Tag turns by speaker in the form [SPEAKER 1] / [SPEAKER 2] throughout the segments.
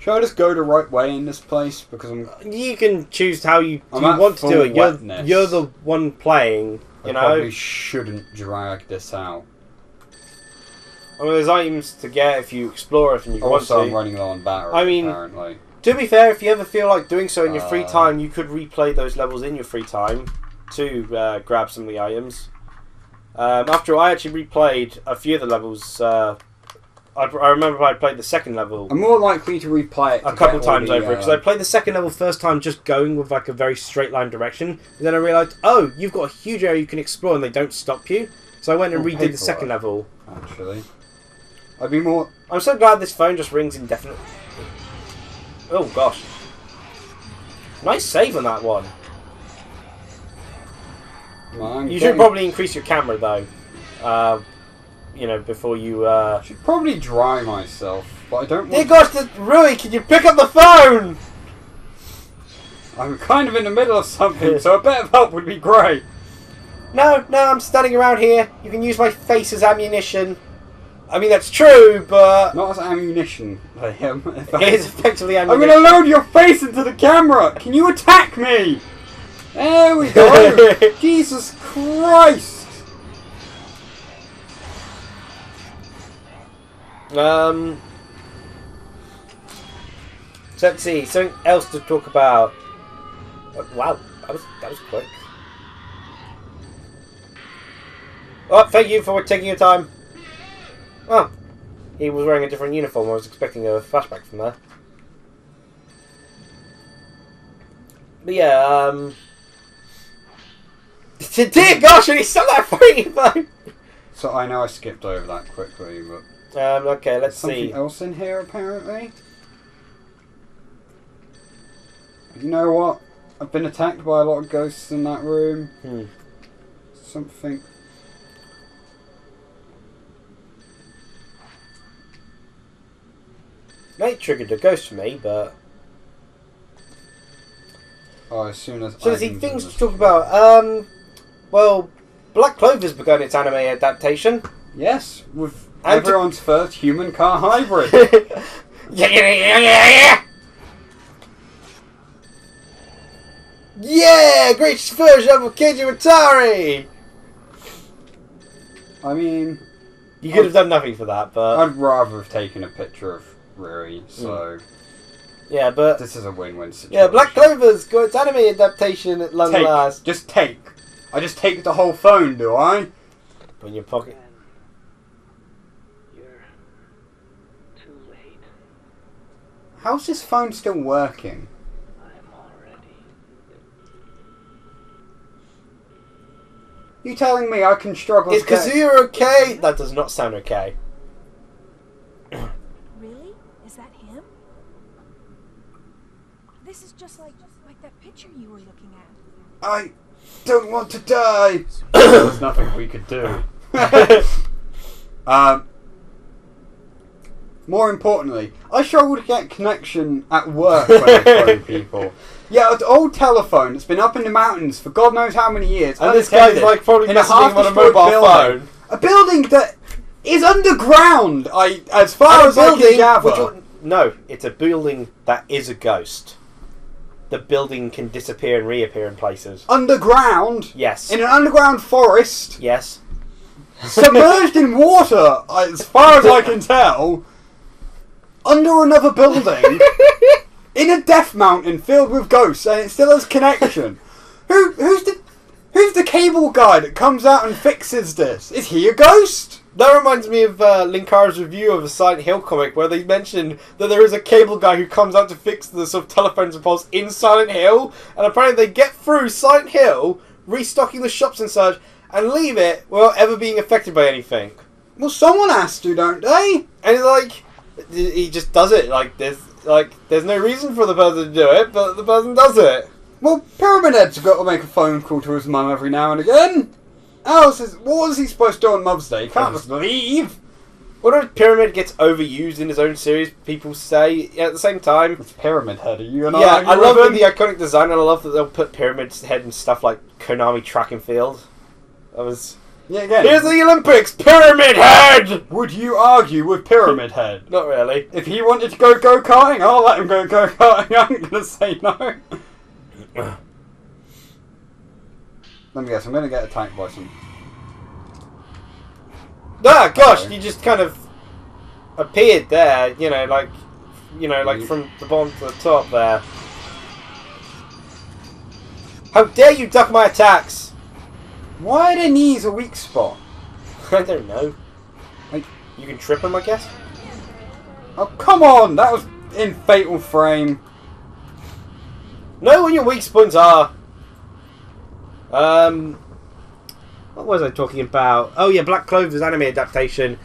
[SPEAKER 1] Should I just go the right way in this place? Because
[SPEAKER 2] You can choose how you want to do it. You're the one playing, you know?
[SPEAKER 1] I probably shouldn't drag this out.
[SPEAKER 2] I mean, there's items to get if you explore if you want to.
[SPEAKER 1] Also, I'm running low on battery, apparently.
[SPEAKER 2] To be fair, if you ever feel like doing so in your free time, you could replay those levels in your free time to grab some of the items. After all, I actually replayed a few of the levels. I remember I played the second level.
[SPEAKER 1] I'm more likely to replay it
[SPEAKER 2] a couple times over because I played the second level first time just going with like a very straight line direction. And then I realised, oh, you've got a huge area you can explore and they don't stop you. So I went and redid the second level.
[SPEAKER 1] Actually, I'd be more.
[SPEAKER 2] I'm so glad this phone just rings indefinitely. Oh gosh, nice save on that one. You should probably increase your camera though. You know, before you.
[SPEAKER 1] I should probably dry myself, but I don't.
[SPEAKER 2] Dear gosh, Rui, can you pick up the phone?
[SPEAKER 1] I'm kind of in the middle of something, so a bit of help would be great.
[SPEAKER 2] No, I'm standing around here. You can use my face as ammunition. I mean, that's true, but...
[SPEAKER 1] Not as ammunition, Liam.
[SPEAKER 2] It is effectively ammunition.
[SPEAKER 1] I'm going to load your face into the camera! Can you attack me? There we go! Jesus Christ!
[SPEAKER 2] So let's see, something else to talk about. Wow, that was quick. Oh, thank you for taking your time. Oh, he was wearing a different uniform. I was expecting a flashback from there. But yeah, dear gosh, and he said that for you,
[SPEAKER 1] So I know I skipped over that quickly, but...
[SPEAKER 2] okay, let's see.
[SPEAKER 1] Something else in here, apparently? You know what? I've been attacked by a lot of ghosts in that room. Something...
[SPEAKER 2] They triggered a ghost for me, but...
[SPEAKER 1] Oh, as soon as...
[SPEAKER 2] So there's things to talk about. Well, Black Clover's begun its anime adaptation.
[SPEAKER 1] Yes, with everyone's first human car hybrid.
[SPEAKER 2] Yeah, great version of Keiji Watari!
[SPEAKER 1] I mean...
[SPEAKER 2] You could have done nothing for that, but...
[SPEAKER 1] I'd rather have taken a picture of Rui, so...
[SPEAKER 2] Yeah, but...
[SPEAKER 1] This is a win-win situation.
[SPEAKER 2] Yeah, Black Clover's got its anime adaptation at long last.
[SPEAKER 1] Just take. I just take the whole phone, do I?
[SPEAKER 2] Put in your pocket.
[SPEAKER 3] You're too late.
[SPEAKER 1] How's this phone still working?
[SPEAKER 3] I'm already.
[SPEAKER 1] You telling me I can struggle
[SPEAKER 2] Is Kazuya okay? That does not sound okay.
[SPEAKER 4] Really? Is that him? This is just like that picture you were looking at.
[SPEAKER 1] I don't want to die. There's nothing we could do. More importantly, I struggle to get connection at work when I phone people. Yeah, an old telephone that's been up in the mountains for God knows how many years.
[SPEAKER 2] And this guy's like probably messaging on a mobile phone.
[SPEAKER 1] A building that is underground. As far as I can gather.
[SPEAKER 2] No, it's a building that is a ghost. The building can disappear and reappear in places.
[SPEAKER 1] Underground?
[SPEAKER 2] Yes.
[SPEAKER 1] In an underground forest?
[SPEAKER 2] Yes.
[SPEAKER 1] Submerged in water, as far as I can tell. Under another building. In a death mountain filled with ghosts, and it still has connection. Who's the cable guy that comes out and fixes this? Is he a ghost?
[SPEAKER 2] That reminds me of Linkar's review of a Silent Hill comic where they mentioned that there is a cable guy who comes out to fix the sort of telephones and poles in Silent Hill, and apparently they get through Silent Hill, restocking the shops and such, and leave it without ever being affected by anything.
[SPEAKER 1] Well, someone has to, don't they?
[SPEAKER 2] And it's like, he just does it. There's no reason for the person to do it, but the person does it.
[SPEAKER 1] Well, Pyramid Head's got to make a phone call to his mum every now and again. What was he supposed to do on Mother's Day? He can't just leave.
[SPEAKER 2] What if Pyramid gets overused in his own series, people say, at the same time...
[SPEAKER 1] It's Pyramid Head, are you and
[SPEAKER 2] Yeah, I love the iconic design, and I love that they'll put Pyramid Head in stuff like Konami Track and Field. That was...
[SPEAKER 1] Yeah, again.
[SPEAKER 2] Here's the Olympics! Pyramid Head!
[SPEAKER 1] Would you argue with Pyramid Head?
[SPEAKER 2] Not really.
[SPEAKER 1] If he wanted to go go-karting, I'll let him go go-karting. I'm going to say no. Let me guess, I'm going to get attacked by some...
[SPEAKER 2] Ah, gosh, you just kind of appeared there, like from the bottom to the top there. How dare you duck my attacks?
[SPEAKER 1] Why are their knees a weak spot?
[SPEAKER 2] I don't know.
[SPEAKER 1] Like,
[SPEAKER 2] you can trip them, I guess?
[SPEAKER 1] oh, come on! That was in Fatal Frame.
[SPEAKER 2] Know what your weak spots are. What was I talking about? Oh yeah, Black Clover's anime adaptation.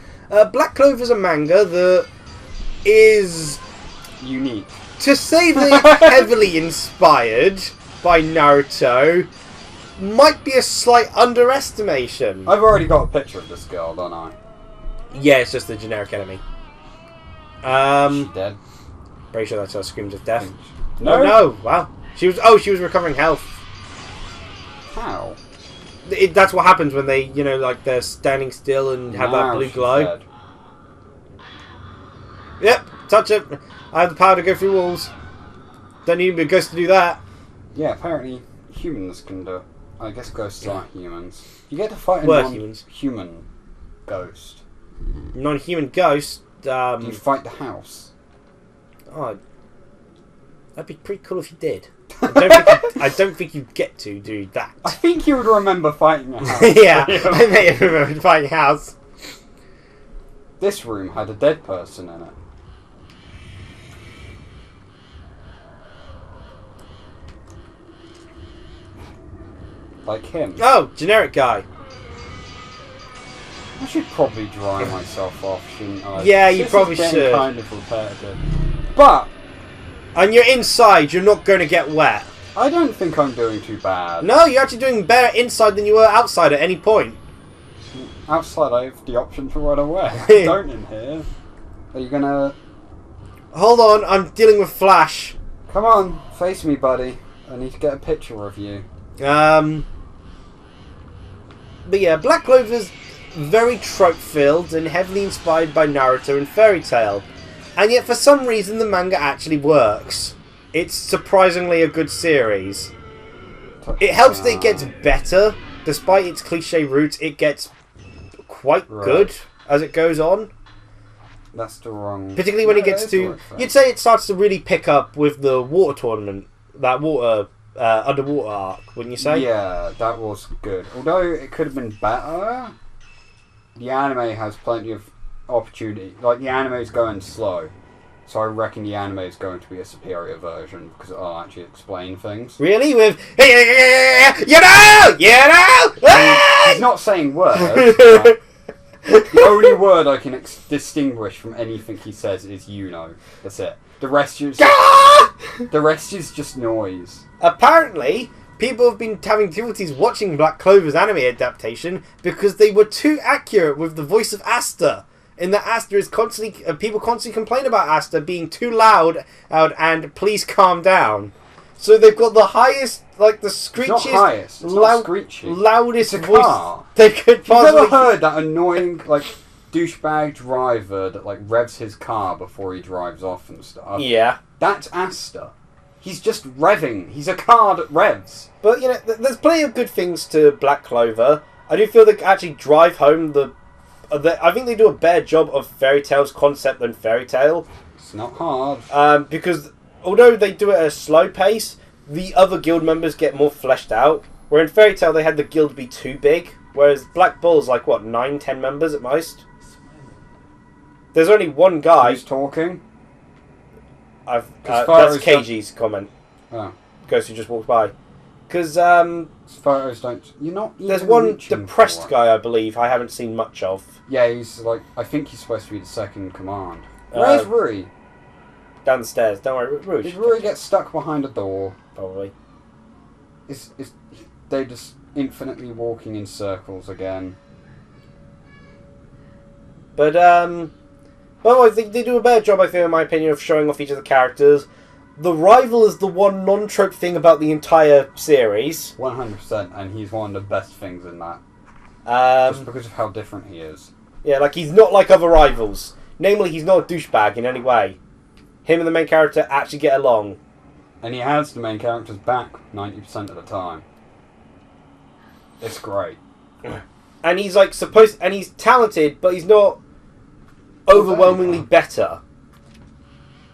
[SPEAKER 2] Black Clover's a manga that is,
[SPEAKER 1] Unique.
[SPEAKER 2] to say that it's heavily inspired by Naruto, might be a slight underestimation.
[SPEAKER 1] I've already got a picture of this girl, don't I?
[SPEAKER 2] Yeah, it's just a generic enemy.
[SPEAKER 1] Is she dead?
[SPEAKER 2] Pretty sure that's her screams of death.
[SPEAKER 1] No?
[SPEAKER 2] Oh, no! Wow. She was recovering health.
[SPEAKER 1] How?
[SPEAKER 2] That's what happens when they, they're standing still and have that
[SPEAKER 1] Now
[SPEAKER 2] blue
[SPEAKER 1] she's
[SPEAKER 2] glow.
[SPEAKER 1] dead.
[SPEAKER 2] Yep, touch it. I have the power to go through walls. Don't need a ghost to do that.
[SPEAKER 1] Yeah, apparently humans can do it. I guess ghosts aren't humans. You get to fight a
[SPEAKER 2] Humans.
[SPEAKER 1] non-human ghost.
[SPEAKER 2] Non-human ghost.
[SPEAKER 1] You fight the house.
[SPEAKER 2] Oh, that'd be pretty cool if you did. I don't think you get to do that.
[SPEAKER 1] I think you would remember fighting a house.
[SPEAKER 2] Yeah, I may have remembered fighting house.
[SPEAKER 1] This room had a dead person in it. Like him.
[SPEAKER 2] Oh, generic guy.
[SPEAKER 1] I should probably dry myself off, shouldn't I?
[SPEAKER 2] Yeah, you
[SPEAKER 1] This is
[SPEAKER 2] probably
[SPEAKER 1] getting
[SPEAKER 2] should.
[SPEAKER 1] Kind of repetitive. But
[SPEAKER 2] And you're inside, you're not going to get wet.
[SPEAKER 1] I don't think I'm doing too bad.
[SPEAKER 2] No, you're actually doing better inside than you were outside at any point.
[SPEAKER 1] Outside, I have the option to run away. I don't in here. Are you gonna...
[SPEAKER 2] Hold on, I'm dealing with Flash.
[SPEAKER 1] Come on, face me, buddy. I need to get a picture of you.
[SPEAKER 2] But yeah, Black Clover's very trope-filled and heavily inspired by Naruto and Fairy Tail. And yet, for some reason, the manga actually works. It's surprisingly a good series. It helps that it gets better. Despite its cliche roots, it gets quite good as it goes on.
[SPEAKER 1] That's the wrong...
[SPEAKER 2] Particularly when it gets to... You'd say it starts to really pick up with the water tournament. That water... underwater arc, wouldn't you say?
[SPEAKER 1] Yeah, that was good. Although it could have been better, the anime has plenty of opportunity. Like, the anime is going slow. So I reckon the anime is going to be a superior version because it'll actually explain things.
[SPEAKER 2] Really? With...
[SPEAKER 1] He's not saying words. But the only word I can distinguish from anything he says is That's it. The rest is just noise.
[SPEAKER 2] Apparently, people have been having difficulties watching Black Clover's anime adaptation because they were too accurate with the voice of Asta. In that Asta is constantly... people constantly complain about Asta being too loud and please calm down. So they've got the highest, like the screechiest,
[SPEAKER 1] It's not highest. It's not screechy.
[SPEAKER 2] loudest
[SPEAKER 1] It's a
[SPEAKER 2] voice
[SPEAKER 1] car.
[SPEAKER 2] they could
[SPEAKER 1] Have you
[SPEAKER 2] possibly...
[SPEAKER 1] ever heard that annoying, like, douchebag driver that, like, revs his car before he drives off and stuff?
[SPEAKER 2] Yeah.
[SPEAKER 1] That's Asta. He's just revving. He's a car that revs.
[SPEAKER 2] But, there's plenty of good things to Black Clover. I do feel they actually drive home I think they do a better job of Fairy Tail's concept than Fairy Tail.
[SPEAKER 1] It's not hard.
[SPEAKER 2] Because although they do it at a slow pace, the other guild members get more fleshed out. Where in Fairy Tail they had the guild be too big, whereas Black Bull's like, 9, 10 members at most? There's only one guy...
[SPEAKER 1] Who's talking?
[SPEAKER 2] That's KG's comment.
[SPEAKER 1] Oh.
[SPEAKER 2] Ghost who just walked by. Because,
[SPEAKER 1] Photos don't... You're not even
[SPEAKER 2] there's one
[SPEAKER 1] reaching
[SPEAKER 2] depressed
[SPEAKER 1] for it.
[SPEAKER 2] guy, I believe, I haven't seen much of.
[SPEAKER 1] Yeah, he's like... I think he's supposed to be the second command. Where's Ruri?
[SPEAKER 2] Down the stairs. Don't worry, Rouge.
[SPEAKER 1] Did Ruri get stuck behind a door?
[SPEAKER 2] Probably.
[SPEAKER 1] Is they just infinitely walking in circles again?
[SPEAKER 2] But, well, I think they do a better job, I feel, in my opinion, of showing off each of the characters. The rival is the one non-trope thing about the entire series.
[SPEAKER 1] 100%, and he's one of the best things in that. Just because of how different he is.
[SPEAKER 2] Yeah, like he's not like other rivals. Namely, he's not a douchebag in any way. Him and the main character actually get along.
[SPEAKER 1] And he has the main character's back 90% of the time. It's great.
[SPEAKER 2] And he's like and he's talented, but he's not overwhelmingly better.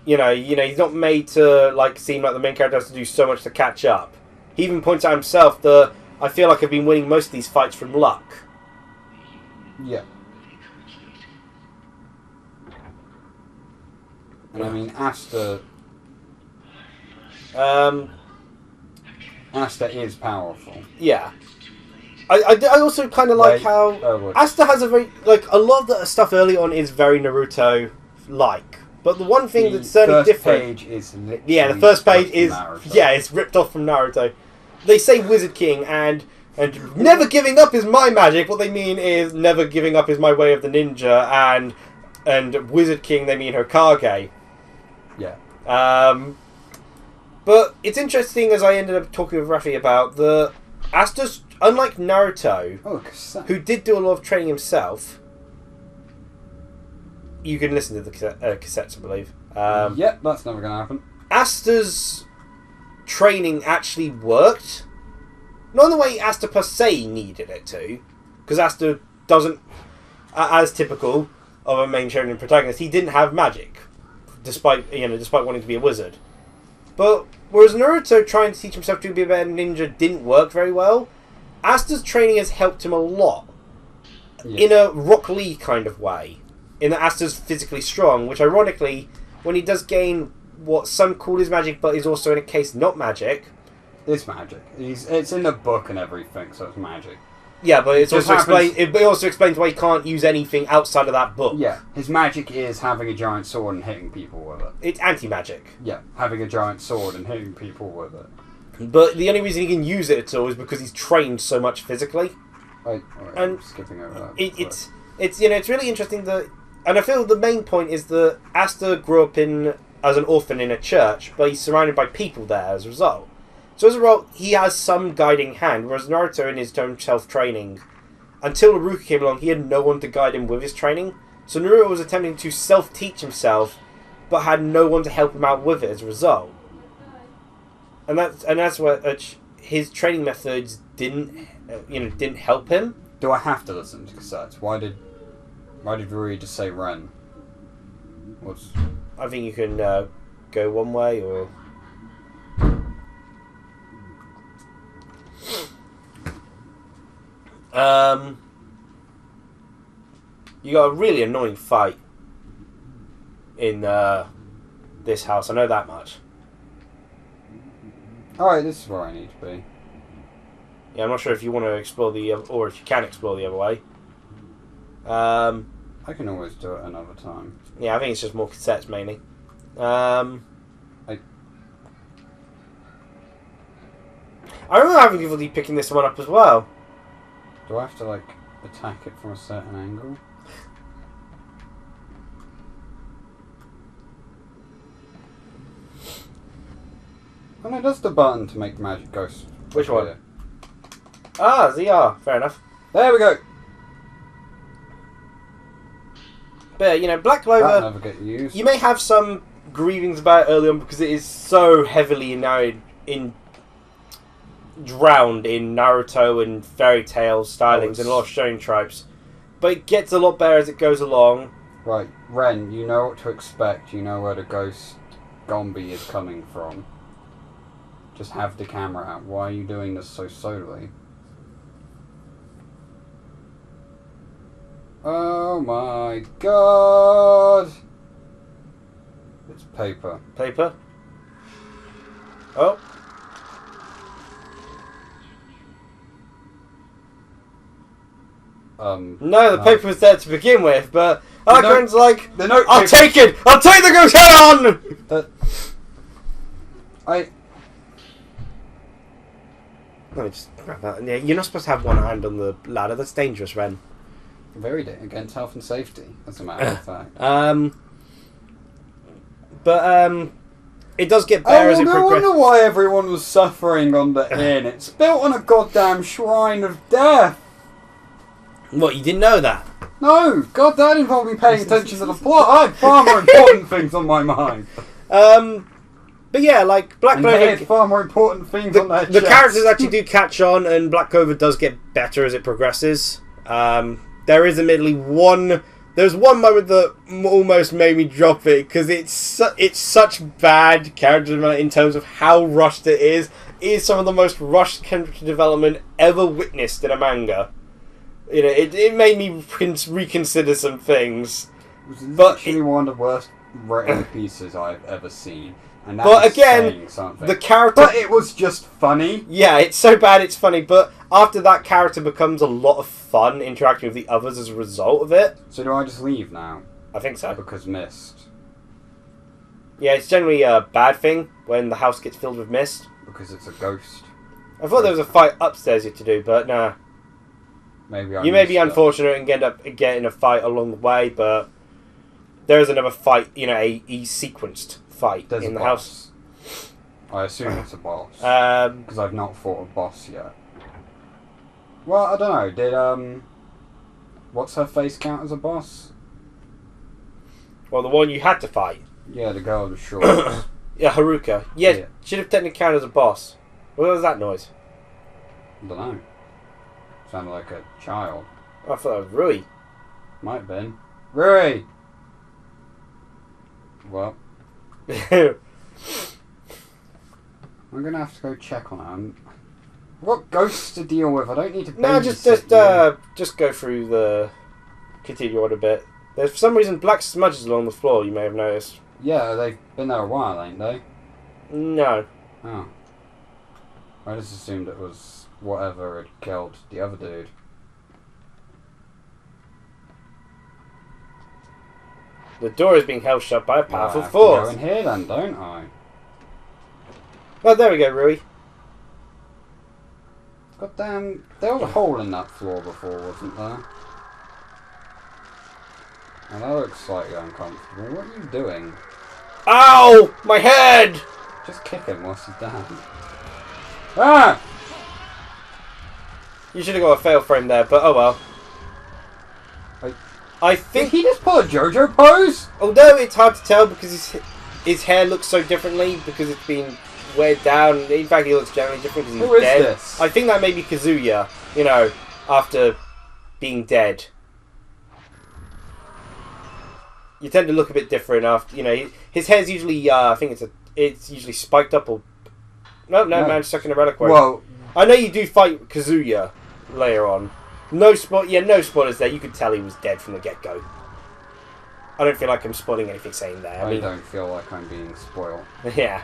[SPEAKER 2] You know, he's not made to like seem like the main character has to do so much to catch up. He even points out himself that I feel like I've been winning most of these fights from luck.
[SPEAKER 1] Yeah. And I mean, Asta is powerful.
[SPEAKER 2] Yeah. I also kind of like how Asta has a very a lot of the stuff early on is very Naruto-like, but the one thing that's certainly different. The first page is it's ripped off from Naruto. They say Wizard King and never giving up is my magic. What they mean is never giving up is my way of the ninja, and Wizard King they mean Hokage.
[SPEAKER 1] Yeah.
[SPEAKER 2] But it's interesting, as I ended up talking with Rafi about the Asta's, unlike Naruto, who did do a lot of training himself. You can listen to the cassettes, I believe.
[SPEAKER 1] Yep, that's never going to happen.
[SPEAKER 2] Asta's training actually worked. Not in the way Asta per se needed it to, because Asta doesn't, as typical of a main shonen protagonist, he didn't have magic, despite wanting to be a wizard. But whereas Naruto trying to teach himself to be a better ninja didn't work very well, Asta's training has helped him a lot. Yeah. In a Rock Lee kind of way. In that Asta's physically strong, which ironically, when he does gain what some call his magic, but is also in a case not magic.
[SPEAKER 1] It's magic. It's in the book and everything, so it's magic.
[SPEAKER 2] Yeah, but it also explains why he can't use anything outside of that book.
[SPEAKER 1] Yeah, his magic is having a giant sword and hitting people with it.
[SPEAKER 2] It's anti-magic.
[SPEAKER 1] Yeah, having a giant sword and hitting people with it.
[SPEAKER 2] But the only reason he can use it at all is because he's trained so much physically.
[SPEAKER 1] I'm skipping over that.
[SPEAKER 2] It's really interesting that, and I feel the main point is that Asta grew up as an orphan in a church, but he's surrounded by people there as a result. So as a result, he has some guiding hand, whereas Naruto in his own self-training, until Naruto came along, he had no one to guide him with his training. So Naruto was attempting to self-teach himself, but had no one to help him out with it as a result. And that's where his training methods didn't help him.
[SPEAKER 1] Do I have to listen to cassettes? Why did Rui just say Ren?
[SPEAKER 2] I think you can go one way or. You got a really annoying fight in this house. I know that much.
[SPEAKER 1] Alright, this is where I need to be.
[SPEAKER 2] Yeah, I'm not sure if you want to explore or if you can explore the other way.
[SPEAKER 1] I can always do it another time.
[SPEAKER 2] Yeah, I think it's just more cassettes mainly. I remember having difficulty picking this one up as well.
[SPEAKER 1] Do I have to attack it from a certain angle? And it does the button to make magic ghosts.
[SPEAKER 2] Which one? Ah, ZR. Fair enough.
[SPEAKER 1] There we go.
[SPEAKER 2] But Black Clover.
[SPEAKER 1] That'll never get used.
[SPEAKER 2] You may have some grievings about it early on because it is so heavily drowned in Naruto and fairy tale stylings and a lot of shonen tropes. But it gets a lot better as it goes along.
[SPEAKER 1] Right, Ren, you know what to expect. You know where the ghost Gombi is coming from. Just have the camera out. Why are you doing this so slowly? Oh my god! It's paper.
[SPEAKER 2] Paper? Oh. No, the paper was there to begin with, but Alakran's like, I'll take it! I'll take the ghost head on! Let me just grab that. Yeah, you're not supposed to have one hand on the ladder. That's dangerous, Ren.
[SPEAKER 1] Very against health and safety, as a matter of fact.
[SPEAKER 2] But it does get better as it progresses.
[SPEAKER 1] I wonder why everyone was suffering on the inn. It's built on a goddamn shrine of death.
[SPEAKER 2] What, you didn't know that?
[SPEAKER 1] No, God, that involved me paying attention to the plot. I had far more important things on my mind.
[SPEAKER 2] But yeah, like Black
[SPEAKER 1] And they
[SPEAKER 2] Clover,
[SPEAKER 1] had far more important things on their
[SPEAKER 2] the
[SPEAKER 1] chests.
[SPEAKER 2] characters actually do catch on, and Black Clover does get better as it progresses. There is admittedly there's one moment that almost made me drop it because it's such bad character development in terms of how rushed it is. It is some of the most rushed character development ever witnessed in a manga. You know, it made me reconsider some things.
[SPEAKER 1] It was literally one of the worst written pieces I've ever seen. And that
[SPEAKER 2] But
[SPEAKER 1] is
[SPEAKER 2] again,
[SPEAKER 1] saying something.
[SPEAKER 2] the character...
[SPEAKER 1] But it was just funny.
[SPEAKER 2] Yeah, it's so bad it's funny, but after that character becomes a lot of fun interacting with the others as a result of it.
[SPEAKER 1] So do I just leave now?
[SPEAKER 2] I think so.
[SPEAKER 1] Because mist.
[SPEAKER 2] Yeah, it's generally a bad thing when the house gets filled with mist.
[SPEAKER 1] Because it's a ghost.
[SPEAKER 2] I thought there was a fight upstairs you had to do, but nah.
[SPEAKER 1] Maybe I
[SPEAKER 2] You may be
[SPEAKER 1] missed it.
[SPEAKER 2] unfortunate and end up getting a fight along the way, but there is another fight, you know, a sequenced fight
[SPEAKER 1] There's
[SPEAKER 2] in
[SPEAKER 1] a
[SPEAKER 2] the house.
[SPEAKER 1] boss. I assume it's a boss.
[SPEAKER 2] Um,
[SPEAKER 1] Because I've not fought a boss yet. Well, I don't know. Did, what's her face count as a boss?
[SPEAKER 2] well, the one you had to fight.
[SPEAKER 1] Yeah, the girl with the shorts.
[SPEAKER 2] Yeah, Haruka. Yeah,
[SPEAKER 1] Yeah.
[SPEAKER 2] should have technically counted as a boss. What was that noise?
[SPEAKER 1] I don't know. Sounded like a child.
[SPEAKER 2] Oh, I thought that was Rui.
[SPEAKER 1] Might have been. Rui! Well, I'm gonna have to go check on her. I've got ghosts to deal with. I don't need to
[SPEAKER 2] No,
[SPEAKER 1] babysit you.
[SPEAKER 2] just go through the... Continue on a bit. There's for some reason black smudges along the floor, you may have noticed.
[SPEAKER 1] Yeah, they've been there a while, ain't they?
[SPEAKER 2] No.
[SPEAKER 1] Oh. I just assumed it was whatever had killed the other dude.
[SPEAKER 2] The door is being held shut by a powerful
[SPEAKER 1] I have to go
[SPEAKER 2] force.
[SPEAKER 1] in here then, don't I?
[SPEAKER 2] Oh, there we go, Rui.
[SPEAKER 1] God damn, there was a hole in that floor before, wasn't there? And that looks slightly uncomfortable. What are you doing?
[SPEAKER 2] Ow! My head!
[SPEAKER 1] Just kick him whilst he's down. Ah!
[SPEAKER 2] You should have got a fail frame there, but oh well. I
[SPEAKER 1] Did
[SPEAKER 2] think,
[SPEAKER 1] he just pull a JoJo pose?
[SPEAKER 2] although it's hard to tell because his hair looks so differently because it's been weighed down. In fact, he looks generally different because he's
[SPEAKER 1] Who is
[SPEAKER 2] dead.
[SPEAKER 1] this?
[SPEAKER 2] I think that may be Kazuya. You know, after being dead. You tend to look a bit different after, you know, his hair's usually, I think it's usually spiked up or... No, man, stuck in a reliquary.
[SPEAKER 1] Well,
[SPEAKER 2] I know you do fight Kazuya later on. No spoilers there. You could tell he was dead from the get-go. I don't feel like I'm spoiling anything saying there.
[SPEAKER 1] I don't feel like I'm being spoiled.
[SPEAKER 2] Yeah.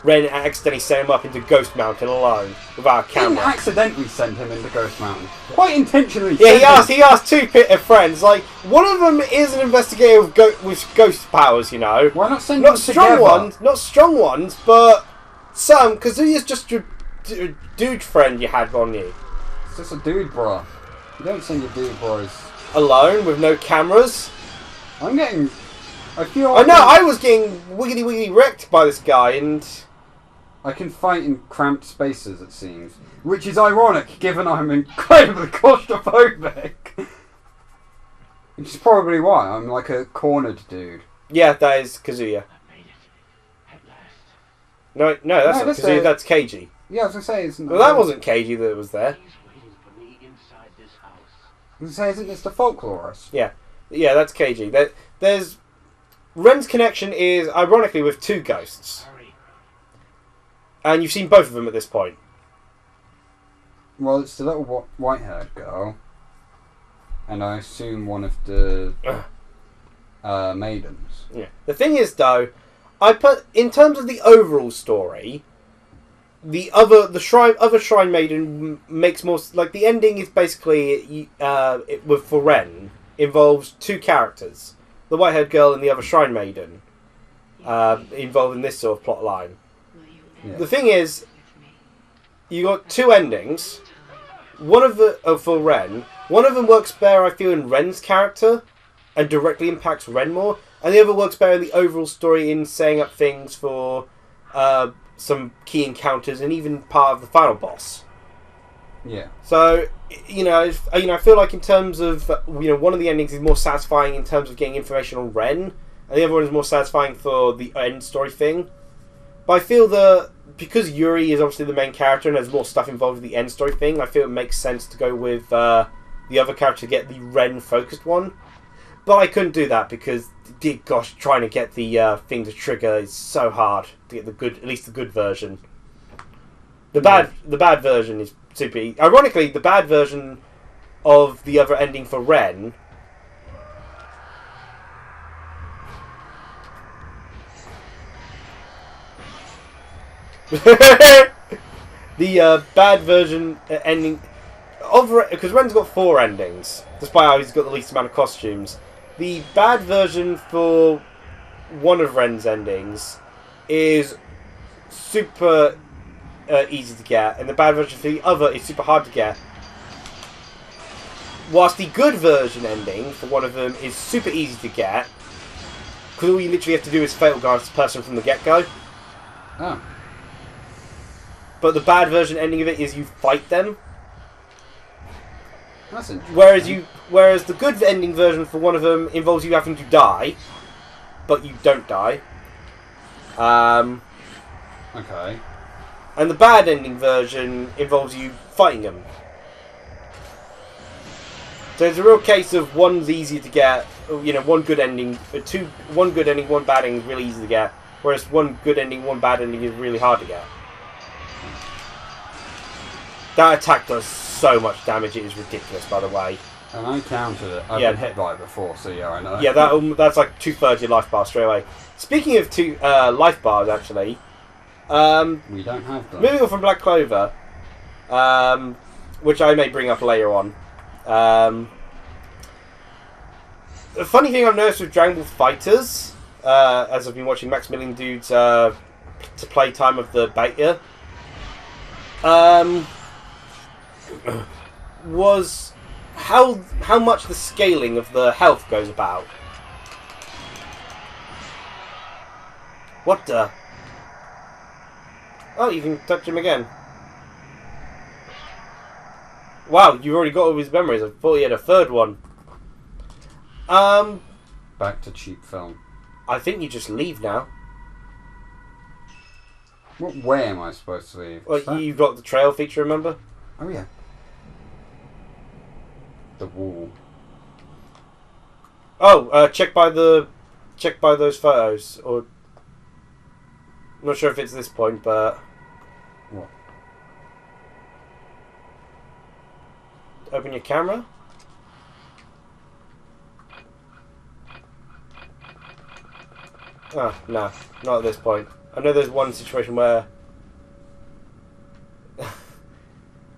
[SPEAKER 2] Ren accidentally sent him up into Ghost Mountain alone without a
[SPEAKER 1] Didn't
[SPEAKER 2] camera.
[SPEAKER 1] accidentally send him into Ghost Mountain. Quite intentionally.
[SPEAKER 2] Yeah,
[SPEAKER 1] sent
[SPEAKER 2] he asked two friends. Like, one of them is an investigator with ghost powers, you know.
[SPEAKER 1] Why not send
[SPEAKER 2] Not
[SPEAKER 1] them
[SPEAKER 2] strong
[SPEAKER 1] together?
[SPEAKER 2] ones, not strong ones, but some. Kazuya's just a dude friend you had on you.
[SPEAKER 1] It's just a dude bro. You don't send your dude bros.
[SPEAKER 2] Alone, with no cameras.
[SPEAKER 1] I'm getting... I feel
[SPEAKER 2] I
[SPEAKER 1] like
[SPEAKER 2] know, I was getting wiggly wrecked by this guy, and...
[SPEAKER 1] I can fight in cramped spaces, it seems. Which is ironic, given I'm incredibly claustrophobic. Which is probably why I'm like a cornered dude.
[SPEAKER 2] Yeah, that is Kazuya. No, that's
[SPEAKER 1] No,
[SPEAKER 2] not
[SPEAKER 1] that's
[SPEAKER 2] Kazuya,
[SPEAKER 1] a-
[SPEAKER 2] that's Keiji.
[SPEAKER 1] Yeah, I was gonna say, isn't
[SPEAKER 2] Well, that wasn't Keiji that was there.
[SPEAKER 1] I was gonna say, isn't this the folklorist?
[SPEAKER 2] Yeah, that's Keiji. There's... Ren's connection is, ironically, with two ghosts. And you've seen both of them at this point.
[SPEAKER 1] Well, it's the little white-haired girl. And I assume one of the maidens.
[SPEAKER 2] Yeah. The thing is, though, in terms of the overall story, other Shrine Maiden makes more... Like, the ending is basically, for Ren, involves two characters. The white-haired girl and the other Shrine Maiden. Involved in this sort of plot line.
[SPEAKER 1] Yeah.
[SPEAKER 2] The thing is, you got two endings. One of the for Ren. One of them works better, I feel, in Ren's character and directly impacts Ren more, and the other works better in the overall story in setting up things for some key encounters and even part of the final boss.
[SPEAKER 1] Yeah.
[SPEAKER 2] So, I feel like in terms of, one of the endings is more satisfying in terms of getting information on Ren, and the other one is more satisfying for the end story thing. But I feel that because Yuri is obviously the main character and there's more stuff involved with the end story thing, I feel it makes sense to go with the other character to get the Ren-focused one. But I couldn't do that because, dear gosh, trying to get the thing to trigger is so hard to get at least the good version. The bad version is super easy. Ironically, the bad version of the other ending for Ren the bad version ending of because Ren's got 4 endings, despite how he's got the least amount of costumes. The bad version for one of Ren's endings is super easy to get, and the bad version for the other is super hard to get. Whilst the good version ending for one of them is super easy to get, because all you literally have to do is fatal guard this person from the get-go.
[SPEAKER 1] Oh.
[SPEAKER 2] But the bad version ending of it is you fight them.
[SPEAKER 1] That's interesting.
[SPEAKER 2] Whereas the good ending version for one of them involves you having to die, but you don't die.
[SPEAKER 1] Okay.
[SPEAKER 2] And the bad ending version involves you fighting them. So it's a real case of one's easy to get, one good ending, one good ending, one bad ending is really easy to get, whereas one good ending, one bad ending is really hard to get. That attack does so much damage, it is ridiculous, by the way.
[SPEAKER 1] And I counted it. I've been hit by it before, so yeah, I know.
[SPEAKER 2] Yeah, that's like 2/3 your life bar straight away. Speaking of life bars, actually,
[SPEAKER 1] we don't have them.
[SPEAKER 2] moving on from Black Clover, which I may bring up later on. The funny thing I've noticed with Dragon Ball Fighters, as I've been watching Maximilian Dude's to play time of the beta, was how much the scaling of the health goes about. What the? Oh, you can touch him again. Wow, you've already got all his memories. I thought he had a third one.
[SPEAKER 1] Back to cheap film.
[SPEAKER 2] I think you just leave now.
[SPEAKER 1] What way am I supposed to leave?
[SPEAKER 2] Well, you've got the trail feature, remember?
[SPEAKER 1] Oh yeah. The wall.
[SPEAKER 2] Oh, check by those photos, or I'm not sure if it's this point, but
[SPEAKER 1] What?
[SPEAKER 2] Open your camera. Oh, no, not at this point. I know there's one situation where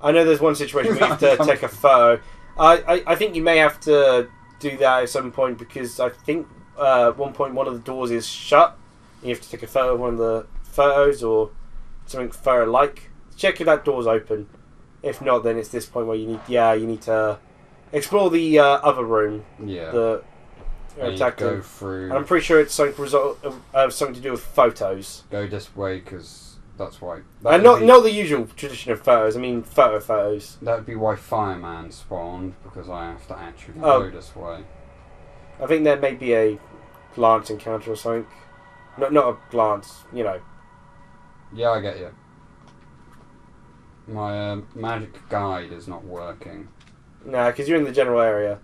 [SPEAKER 2] you have to take a photo. I think you may have to do that at some point because I think at one point one of the doors is shut. You have to take a photo of one of the photos or something photo-like. Check if that door's open. If not, then it's this point where you need to explore the other room.
[SPEAKER 1] Yeah.
[SPEAKER 2] The
[SPEAKER 1] attack go through.
[SPEAKER 2] And I'm pretty sure it's something to do with photos.
[SPEAKER 1] Go this way because that's why.
[SPEAKER 2] And not the usual tradition of photos. I mean photos.
[SPEAKER 1] That would be why Fireman spawned because I have to actually
[SPEAKER 2] Oh.
[SPEAKER 1] go this way.
[SPEAKER 2] I think there may be a glance encounter or something. Not a glance,
[SPEAKER 1] Yeah, I get you. My magic guide is not working.
[SPEAKER 2] Nah, because you're in the general area.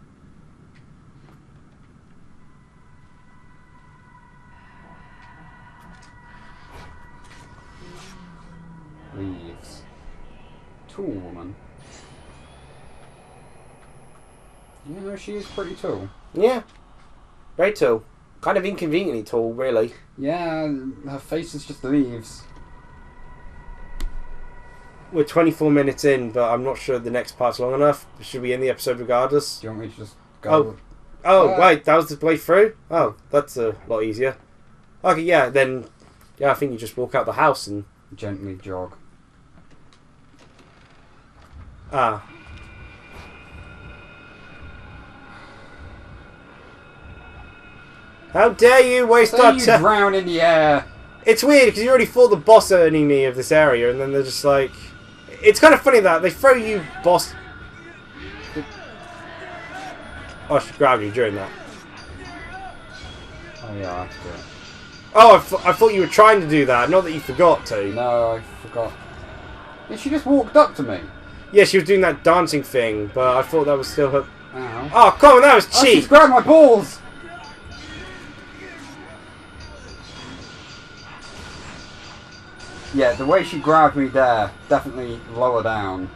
[SPEAKER 1] Leaves. Tall woman. You know, she is pretty tall.
[SPEAKER 2] Yeah. Very tall. Kind of inconveniently tall, really.
[SPEAKER 1] Yeah, her face is just leaves.
[SPEAKER 2] We're 24 minutes in, but I'm not sure the next part's long enough. Should we end the episode regardless?
[SPEAKER 1] Do you want me to just go?
[SPEAKER 2] Oh, wait, that was the way through? Oh, that's a lot easier. Okay, yeah, then... Yeah, I think you just walk out the house and...
[SPEAKER 1] Gently jog.
[SPEAKER 2] Ah. How dare you waste
[SPEAKER 1] So
[SPEAKER 2] our
[SPEAKER 1] you
[SPEAKER 2] time?
[SPEAKER 1] drown in the air.
[SPEAKER 2] It's weird, because you already fought the boss enemy of this area, and then they're just like... it's kind of funny that they throw you boss. Oh, she grabbed you during that.
[SPEAKER 1] Oh yeah, I have to.
[SPEAKER 2] Oh, I thought you were trying to do that, not that you forgot to.
[SPEAKER 1] No, I forgot. Yeah, she just walked up to me.
[SPEAKER 2] Yeah, she was doing that dancing thing, but I thought that was still her.
[SPEAKER 1] Ow.
[SPEAKER 2] Oh, come on, that was
[SPEAKER 1] Oh,
[SPEAKER 2] cheap.
[SPEAKER 1] she's grabbed my balls! Yeah, the way she grabbed me there, definitely lower down.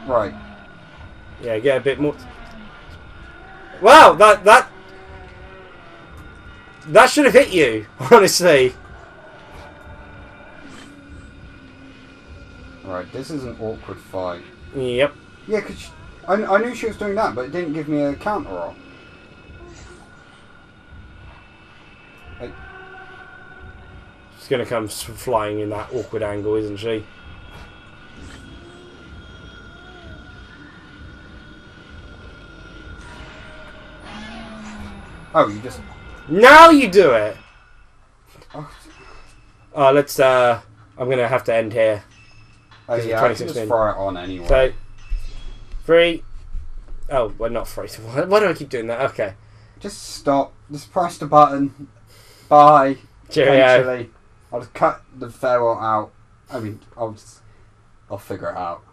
[SPEAKER 1] Right.
[SPEAKER 2] Yeah, get a bit more. Wow, that should have hit you, honestly.
[SPEAKER 1] Right, this is an awkward fight.
[SPEAKER 2] Yep.
[SPEAKER 1] Yeah, because I knew she was doing that, but it didn't give me a counter roll.
[SPEAKER 2] She's gonna come flying in that awkward angle, isn't she?
[SPEAKER 1] Oh, you just...
[SPEAKER 2] Now you do it.
[SPEAKER 1] Oh,
[SPEAKER 2] Let's. I'm gonna have to end here.
[SPEAKER 1] oh
[SPEAKER 2] Because
[SPEAKER 1] yeah,
[SPEAKER 2] we're
[SPEAKER 1] I can
[SPEAKER 2] 26
[SPEAKER 1] just throw it on anyway.
[SPEAKER 2] So, 3. Oh, well, not 3. Why do I keep doing that? Okay.
[SPEAKER 1] Just stop. Just press the button. Bye.
[SPEAKER 2] Cheerio.
[SPEAKER 1] Eventually, I'll just cut the farewell out. I mean, I'll figure it out.